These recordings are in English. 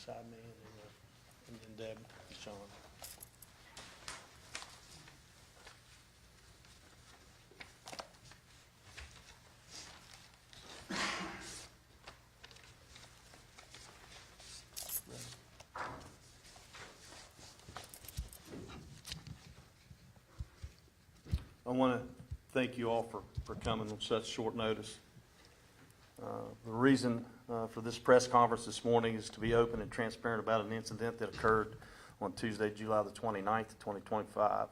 beside me, and then Deb and Sean. I want to thank you all for coming on such short notice. The reason for this press conference this morning is to be open and transparent about an incident that occurred on Tuesday, July the 29th, 2025.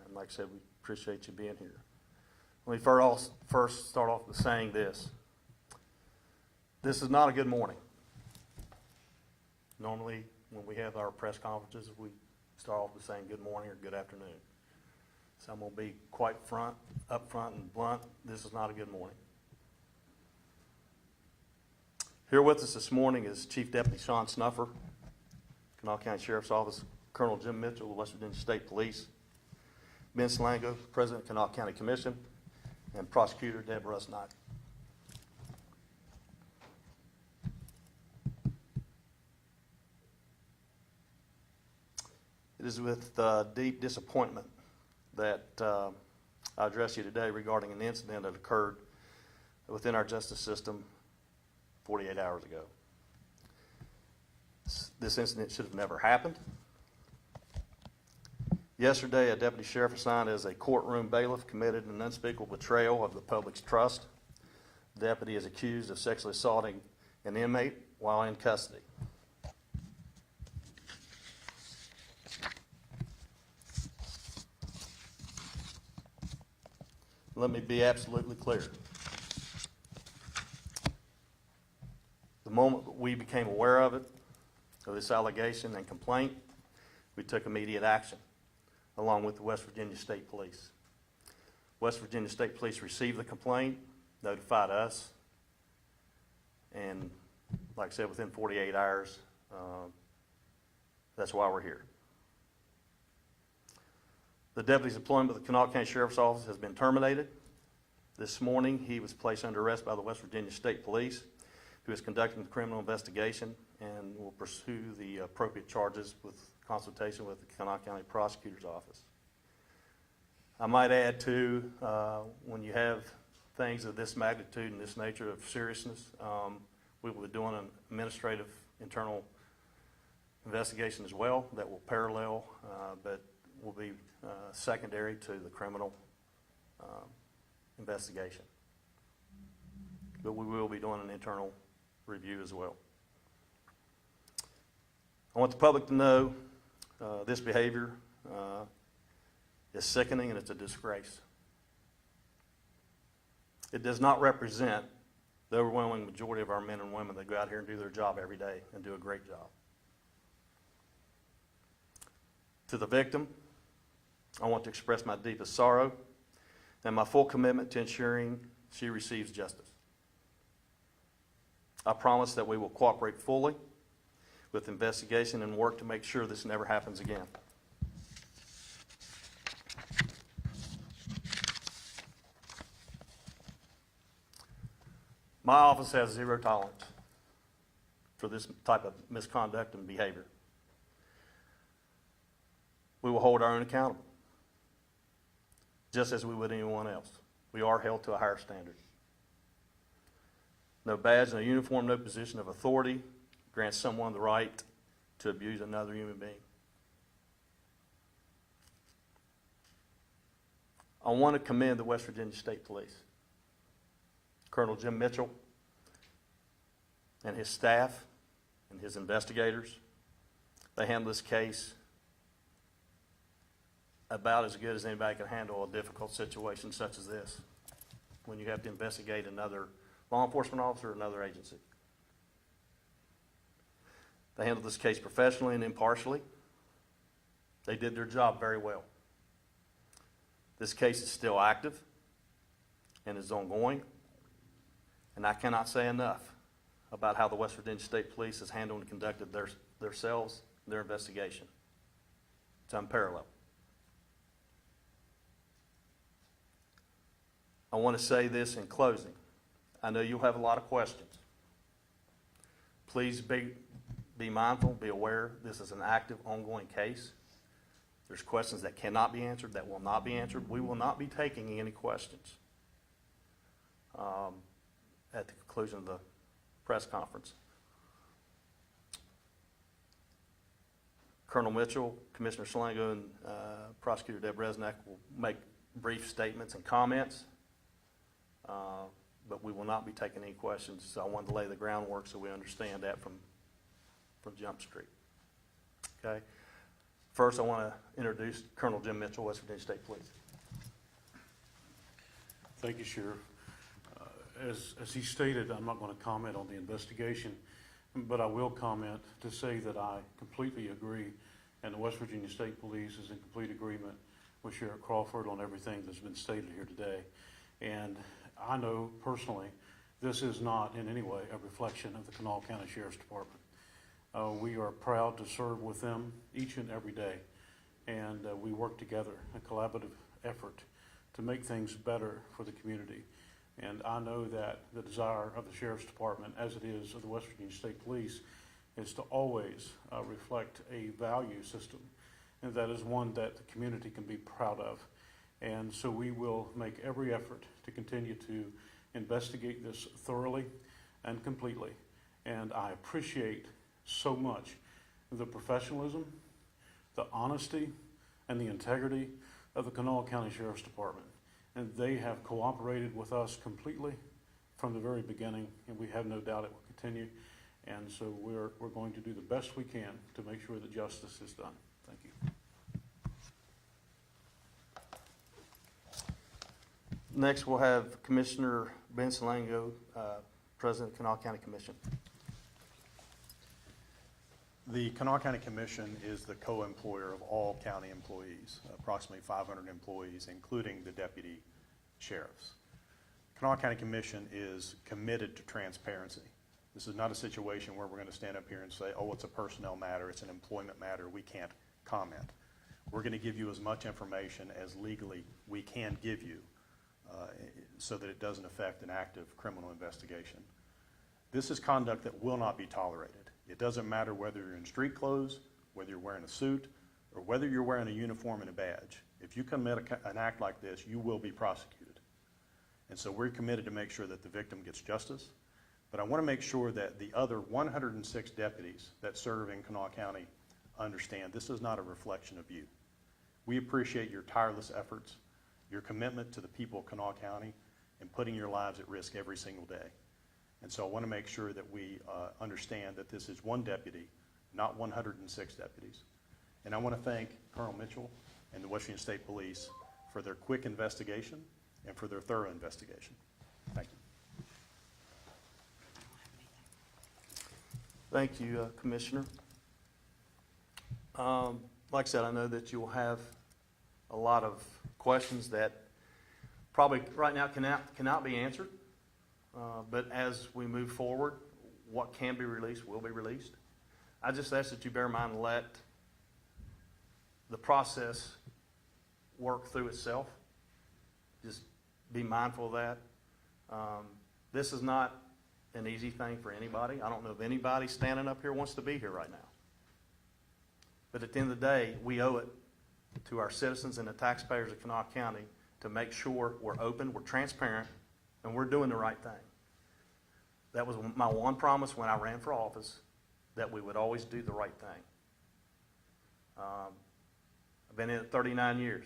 And like I said, we appreciate you being here. Let me first start off with saying this. This is not a good morning. Normally, when we have our press conferences, we start off with saying good morning or good afternoon. So I'm going to be quite upfront and blunt. This is not a good morning. Here with us this morning is Chief Deputy Sean Snuffer, Kanawha County Sheriff's Office, Colonel Jim Mitchell, West Virginia State Police, Ben Slango, President of Kanawha County Commission, and Prosecutor Deb Russ-Knight. It is with deep disappointment that I address you today regarding an incident that occurred within our justice system 48 hours ago. This incident should have never happened. Yesterday, a deputy sheriff assigned as a courtroom bailiff committed an unspeakable betrayal of the public's trust. The deputy is accused of sexually assaulting an inmate while in custody. Let me be absolutely clear. The moment that we became aware of this allegation and complaint, we took immediate action, along with the West Virginia State Police. West Virginia State Police received the complaint, notified us, and like I said, within 48 hours, that's why we're here. The deputy's employment with the Kanawha County Sheriff's Office has been terminated. This morning, he was placed under arrest by the West Virginia State Police, who is conducting the criminal investigation and will pursue the appropriate charges with consultation with the Kanawha County Prosecutor's Office. I might add, too, when you have things of this magnitude and this nature of seriousness, we will be doing an administrative internal investigation as well that will parallel, but will be secondary to the criminal investigation. But we will be doing an internal review as well. I want the public to know this behavior is sickening and it's a disgrace. It does not represent the overwhelming majority of our men and women that go out here and do their job every day and do a great job. To the victim, I want to express my deepest sorrow and my full commitment to ensuring she receives justice. I promise that we will cooperate fully with the investigation and work to make sure this never happens again. My office has zero tolerance for this type of misconduct and behavior. We will hold our own accountable, just as we would anyone else. We are held to a higher standard. No badge, no uniform, no position of authority grants someone the right to abuse another human being. I want to commend the West Virginia State Police, Colonel Jim Mitchell and his staff and his investigators. They handled this case about as good as anybody can handle a difficult situation such as this, when you have to investigate another law enforcement officer or another agency. They handled this case professionally and impartially. They did their job very well. This case is still active and is ongoing, and I cannot say enough about how the West Virginia State Police has handled and conducted themselves, their investigation. It's unparalleled. I want to say this in closing. I know you'll have a lot of questions. Please be be mindful, be aware, this is an active, ongoing case. There's questions that cannot be answered, that will not be answered. We will not be taking any questions at the conclusion of the press conference. Colonel Mitchell, Commissioner Slango, and Prosecutor Deb Resnick will make brief statements and comments, but we will not be taking any questions. So I wanted to lay the groundwork so we understand that from Jump Street. Okay. First, I want to introduce Colonel Jim Mitchell, West Virginia State Police. Thank you, Sheriff. As he stated, I'm not going to comment on the investigation, but I will comment to say that I completely agree, and the West Virginia State Police is in complete agreement with Sheriff Crawford on everything that's been stated here today. And I know personally, this is not in any way a reflection of the Kanawha County Sheriff's Department. We are proud to serve with them each and every day, and we work together, a collaborative effort to make things better for the community. And I know that the desire of the Sheriff's Department, as it is of the West Virginia State Police, is to always reflect a value system, and that is one that the community can be proud of. And so we will make every effort to continue to investigate this thoroughly and completely. And I appreciate so much the professionalism, the honesty, and the integrity of the Kanawha County Sheriff's Department. And they have cooperated with us completely from the very beginning, and we have no doubt it will continue. And so we're going to do the best we can to make sure that justice is done. Thank you. Next, we'll have Commissioner Ben Slango, President of the Kanawha County Commission. The Kanawha County Commission is the co-employer of all county employees, approximately 500 employees, including the deputy sheriffs. Kanawha County Commission is committed to transparency. This is not a situation where we're going to stand up here and say, oh, it's a personnel matter, it's an employment matter, we can't comment. We're going to give you as much information as legally we can give you so that it doesn't affect an active criminal investigation. This is conduct that will not be tolerated. It doesn't matter whether you're in street clothes, whether you're wearing a suit, or whether you're wearing a uniform and a badge. If you commit an act like this, you will be prosecuted. And so we're committed to make sure that the victim gets justice. But I want to make sure that the other 106 deputies that serve in Kanawha County understand this is not a reflection of you. We appreciate your tireless efforts, your commitment to the people of Kanawha County, and putting your lives at risk every single day. And so I want to make sure that we understand that this is one deputy, not 106 deputies. And I want to thank Colonel Mitchell and the West Virginia State Police for their quick investigation and for their thorough investigation. Thank you. Thank you, Commissioner. Like I said, I know that you'll have a lot of questions that probably right now cannot be answered. But as we move forward, what can be released will be released. I just ask that you bear in mind and let the process work through itself. Just be mindful of that. This is not an easy thing for anybody. I don't know if anybody standing up here wants to be here right now. But at the end of the day, we owe it to our citizens and the taxpayers of Kanawha County to make sure we're open, we're transparent, and we're doing the right thing. That was my one promise when I ran for office, that we would always do the right thing. I've been in it 39 years,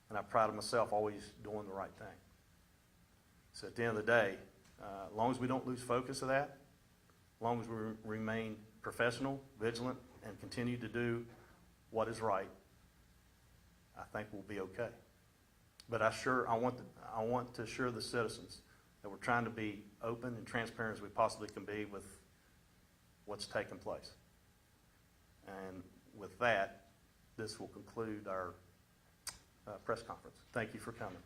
and I'm proud of myself always doing the right thing. So at the end of the day, as long as we don't lose focus of that, as long as we remain professional, vigilant, and continue to do what is right, I think we'll be okay. But I want to assure the citizens that we're trying to be open and transparent as we possibly can be with what's taking place. And with that, this will conclude our press conference. Thank you for coming.